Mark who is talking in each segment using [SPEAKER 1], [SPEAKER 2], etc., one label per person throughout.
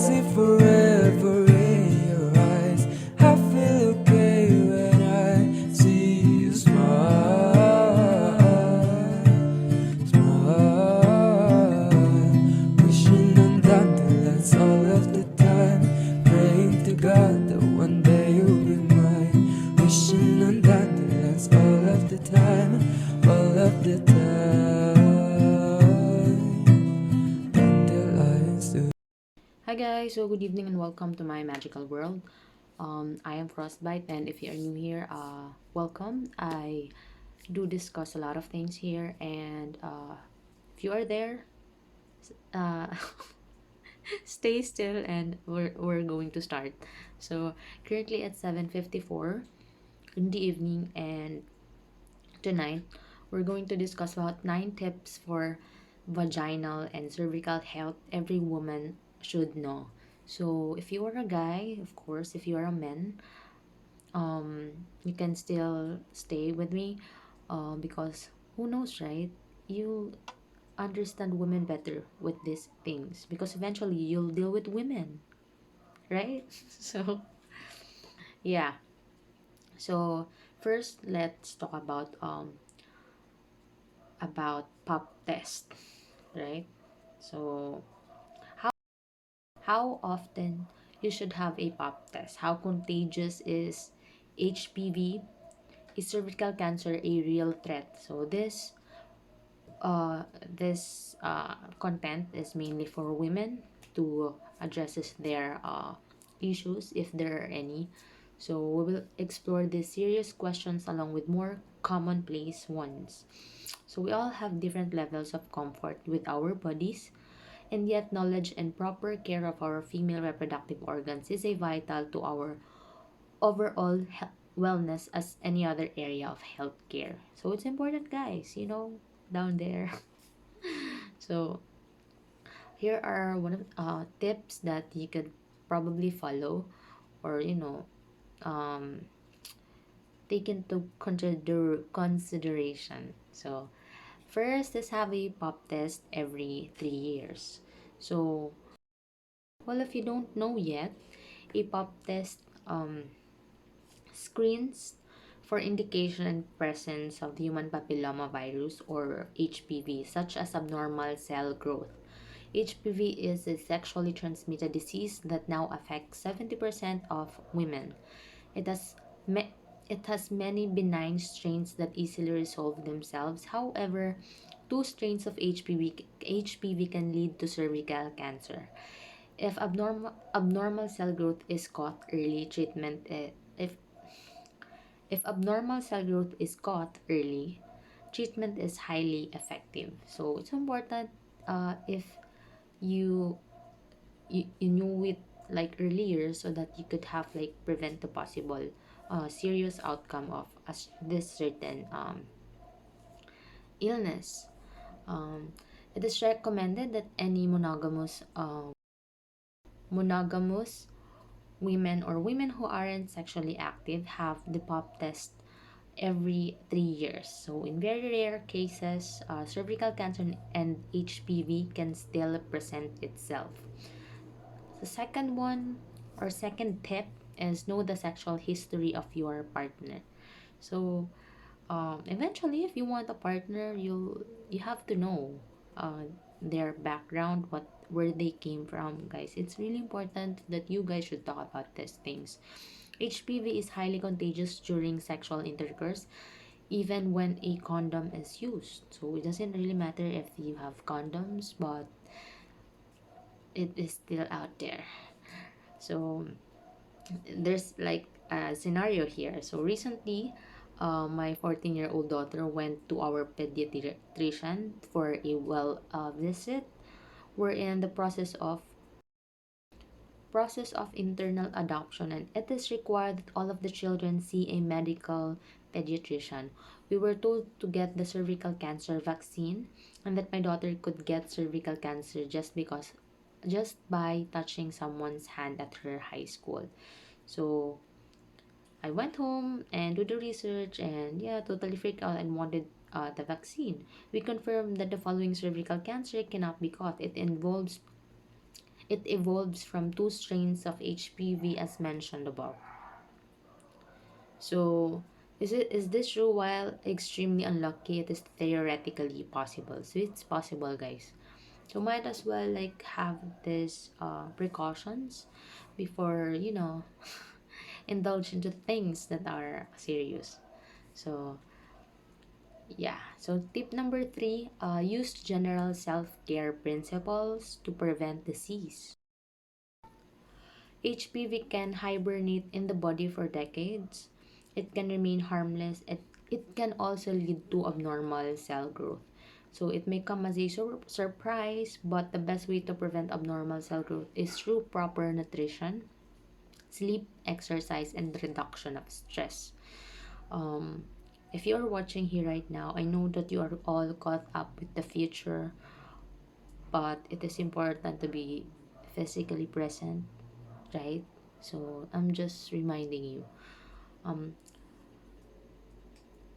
[SPEAKER 1] see forever in your eyes. I feel okay when I see you smile. Smile. Wishing on dandelions all of the time. Praying to God that one day you'll be mine. Wishing on dandelions all of the time. All of the time. Dandelions do.
[SPEAKER 2] Hi guys, so good evening and welcome to my magical world. I am Frostbite, and if you are new here, welcome. I do discuss a lot of things here, and if you are there, uh, stay still, and we're going to start. So currently at 7:54 in the evening, and tonight we're going to discuss about 9 tips for vaginal and cervical health every woman should know. So if you are a guy, of course, if you are a man, you can still stay with me, because who knows, right? You understand women better with these things because eventually you'll deal with women, right? So yeah. So first, let's talk about pop test, right? So how often you should have a pop test? How contagious is HPV? Is cervical cancer a real threat? So this content is mainly for women to addresses their issues if there are any. So we will explore these serious questions along with more commonplace ones. So we all have different levels of comfort with our bodies, and yet knowledge and proper care of our female reproductive organs is a vital to our overall wellness as any other area of healthcare. So it's important, guys, down there. So here are one of tips that you could probably follow, or um take into consideration. So first is have a pop test every 3 years. So well, if you don't know yet, a pop test screens for indication and presence of human papilloma virus or HPV, such as abnormal cell growth. HPV is a sexually transmitted disease that now affects 70% of women. It has me- it has many benign strains that easily resolve themselves. However, two strains of HPV can lead to cervical cancer. If abnormal cell growth is caught early, if abnormal cell growth is caught early, treatment is highly effective. So it's important, if you, you knew it like earlier, so that you could have like prevent the possible serious outcome of this certain illness. Um, it is recommended that any monogamous women or women who aren't sexually active have the pop test every 3 years. So, in very rare cases, cervical cancer and HPV can still present itself. The second one or second tip is know the sexual history of your partner. So, eventually, if you want a partner, you have to know their background, where they came from, guys. It's really important that you guys should talk about these things. HPV is highly contagious during sexual intercourse, even when a condom is used. So it doesn't really matter if you have condoms, but it is still out there. So there's like a scenario here. So recently, my 14-year-old daughter went to our pediatrician for a visit. We're in the process of internal adoption, and it is required that all of the children see a medical pediatrician. We were told to get the cervical cancer vaccine, and that my daughter could get cervical cancer just by touching someone's hand at her high school. So I went home and do the research, and yeah, totally freaked out and wanted the vaccine. We confirmed that the following cervical cancer cannot be caught. It involves It evolves from two strains of HPV as mentioned above. So, is this true? While extremely unlucky, it is theoretically possible. So it's possible, guys. So might as well like have this precautions before indulge into things that are serious. So yeah. So tip number three: use general self-care principles to prevent disease. HPV can hibernate in the body for decades. It can remain harmless. It can also lead to abnormal cell growth. So it may come as a surprise, but the best way to prevent abnormal cell growth is through proper nutrition, sleep, exercise, and reduction of stress. Um, if you are watching here right now, I know that you are all caught up with the future, but it is important to be physically present, right? So I'm just reminding you. Um,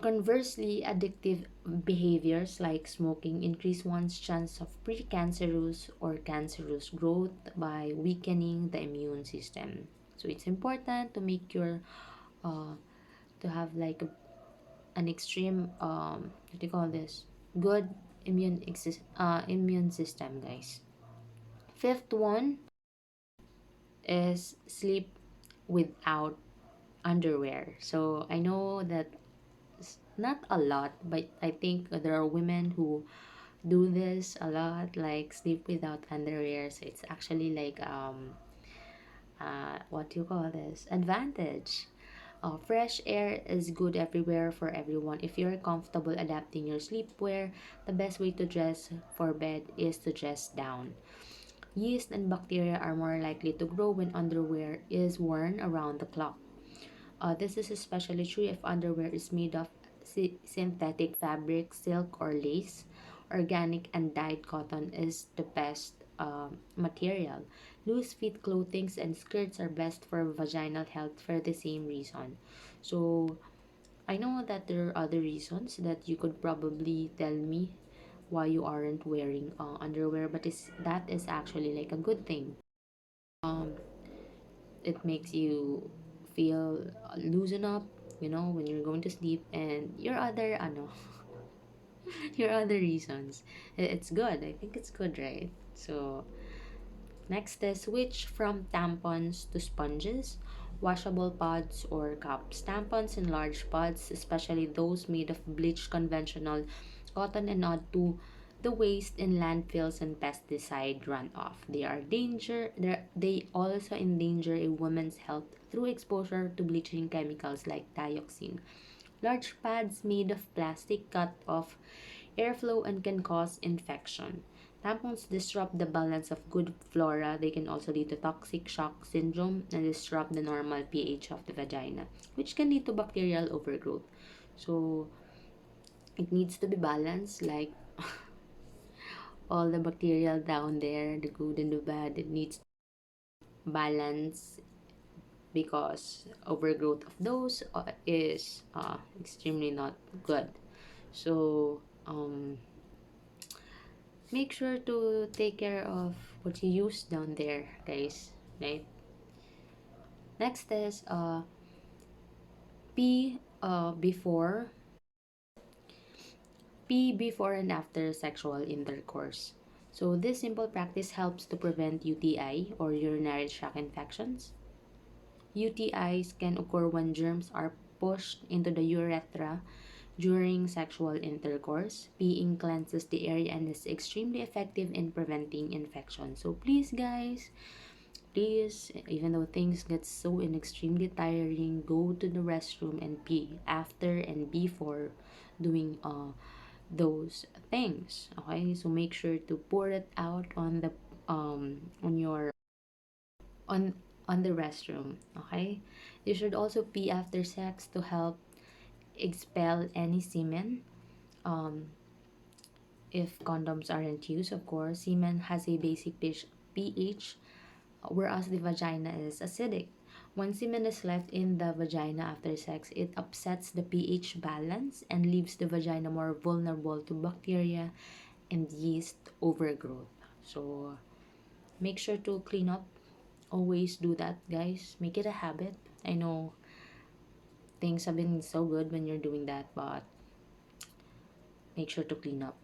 [SPEAKER 2] Conversely, addictive behaviors like smoking increase one's chance of precancerous or cancerous growth by weakening the immune system. So it's important to make your to have like an extreme what do you call this, good immune system, guys. Fifth one is sleep without underwear. So I know that not a lot, but I think there are women who do this a lot, like sleep without underwear. So it's actually like what do you call this, advantage. Fresh air is good everywhere for everyone. If you're comfortable adapting your sleepwear, the best way to dress for bed is to dress down. Yeast and bacteria are more likely to grow when underwear is worn around the clock. This is especially true if underwear is made of synthetic fabric, silk, or lace. Organic and dyed cotton is the best material. Loose fit clothing and skirts are best for vaginal health for the same reason. So, I know that there are other reasons that you could probably tell me why you aren't wearing underwear, but that is actually like a good thing. Um, it makes you feel loosen up, when you're going to sleep, and your other your other reasons. It's good. I think it's good, right? So next is switch from tampons to sponges, washable pods or cups. Tampons in large pods, especially those made of bleached conventional cotton, and not to the waste in landfills and pesticide runoff. They also endanger a woman's health through exposure to bleaching chemicals like dioxin. Large pads made of plastic cut off airflow and can cause infection. Tampons disrupt the balance of good flora. They can also lead to toxic shock syndrome and disrupt the normal pH of the vagina, which can lead to bacterial overgrowth. So it needs to be balanced, like all the bacterial down there, the good and the bad, it needs balance because overgrowth of those is extremely not good. So make sure to take care of what you use down there, guys, right? Next is pee before and after sexual intercourse. So this simple practice helps to prevent UTI or urinary tract infections. UTIs can occur when germs are pushed into the urethra during sexual intercourse. Peeing cleanses the area and is extremely effective in preventing infection. So please, guys, please, even though things get so extremely tiring, go to the restroom and pee after and before doing those things. Okay, so make sure to pour it out on the on your on on the restroom. Okay, you should also pee after sex to help expel any semen. um if condoms aren't used, of course. Semen has a basic pH, whereas the vagina is acidic. When semen is left in the vagina after sex, it upsets the pH balance and leaves the vagina more vulnerable to bacteria and yeast overgrowth. So make sure to clean up. Always do that, guys. Make it a habit. I know things have been so good when you're doing that, but make sure to clean up.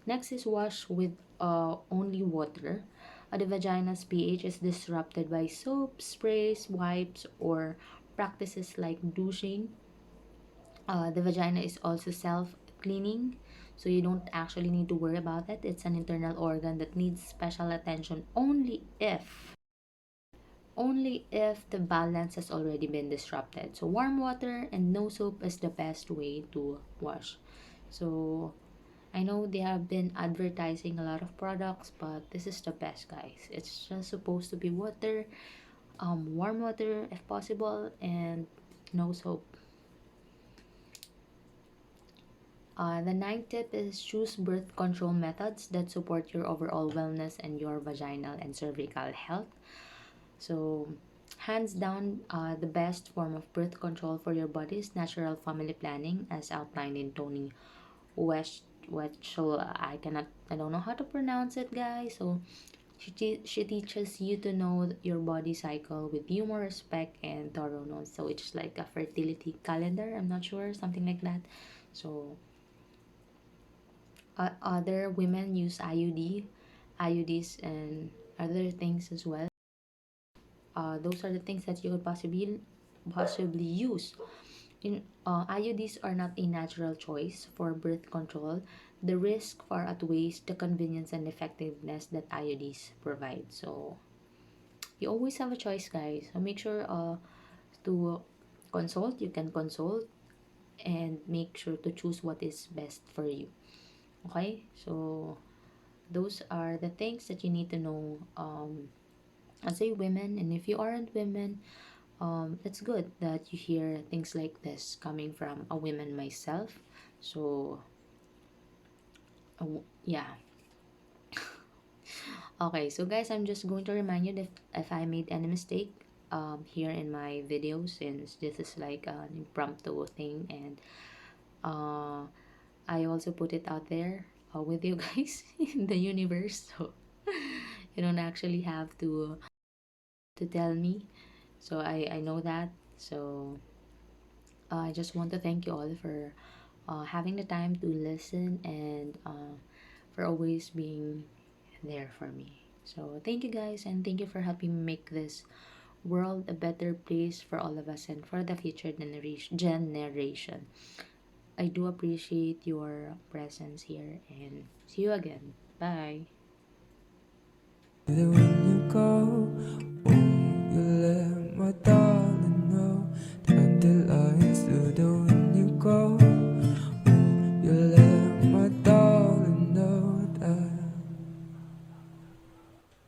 [SPEAKER 2] Next is wash with only water. The vagina's pH is disrupted by soap, sprays, wipes, or practices like douching. The vagina is also self-cleaning, so you don't actually need to worry about it. It's an internal organ that needs special attention only if the balance has already been disrupted. So warm water and no soap is the best way to wash. So I know they have been advertising a lot of products, but this is the best, guys. It's just supposed to be water, warm water if possible, and no soap. The ninth tip is choose birth control methods that support your overall wellness and your vaginal and cervical health. So, hands down, the best form of birth control for your body is natural family planning, as outlined in Tony Washable. I don't know how to pronounce it, guys. So, she teaches you to know your body cycle with humor, respect, and thoroughness. So, it's like a fertility calendar. I'm not sure, something like that. So, other women use IUDs, and other things as well. Those are the things that you could possibly use. IUDs are not a natural choice for birth control. The risk far outweighs the convenience and effectiveness that IUDs provide. So you always have a choice, guys. So make sure to consult. You can consult and make sure to choose what is best for you. Okay, so those are the things that you need to know as a woman. And if you aren't women, it's good that you hear things like this coming from a woman myself. So yeah. Okay, so guys, I'm just going to remind you that if I made any mistake here in my video, since this is like an impromptu thing, and uh I also put it out there with you guys in the universe, so you don't actually have to tell me. So I know that. So I just want to thank you all for having the time to listen, and for always being there for me. So thank you, guys, and thank you for helping me make this world a better place for all of us and for the future generation. I do appreciate your presence here, and see you again. Bye.
[SPEAKER 1] When you go, won't you let my darling know that until